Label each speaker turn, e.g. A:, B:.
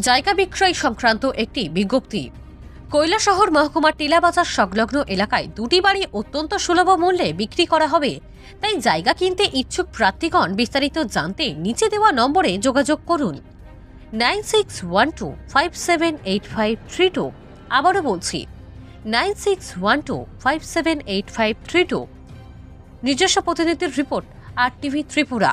A: জায়গা বিক্রয় সংক্রান্ত একটি বিজ্ঞপ্তি। কৈলাসহর মহকুমার টিলাবাজার সংলগ্ন এলাকায় দুটি বাড়ি অত্যন্ত সুলভ মূল্যে বিক্রি করা হবে। তাই জায়গা কিনতে ইচ্ছুক প্রার্থীগণ বিস্তারিত জানতে নিচে দেওয়া নম্বরে যোগাযোগ করুন 9612578532। আবারও বলছি 9612578532। নিজস্ব প্রতিনিধির রিপোর্ট RTV ত্রিপুরা।